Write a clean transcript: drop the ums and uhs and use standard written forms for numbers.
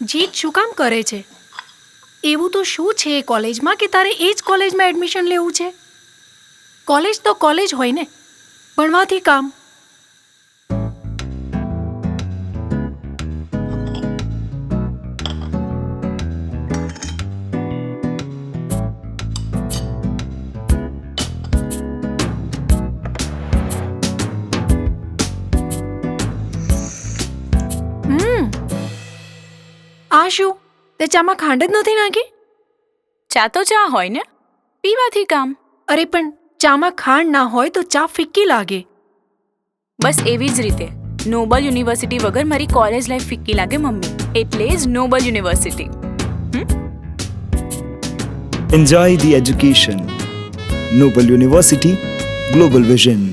જીત શું કામ કરે છે? એવું તો શું છે એ કોલેજમાં કે તારે એ જ કોલેજમાં એડમિશન લેવું છે? કોલેજ તો કોલેજ હોય ને, ભણવાથી કામ. આ શું? તે ચામાં ખાંડ જ નથી નાખી? ચા તો ચા હોય ને, પીવાથી કામ. અરે પણ ચામાં ખાંડ ના હોય તો ચા ફિક્કી લાગે. બસ એવી જ રીતે નોબલ યુનિવર્સિટી વગર મારી કોલેજ લાઈફ ફિક્કી લાગે મમ્મી. એટલે જ Noble University. Enjoy the education. Noble University, Global Vision.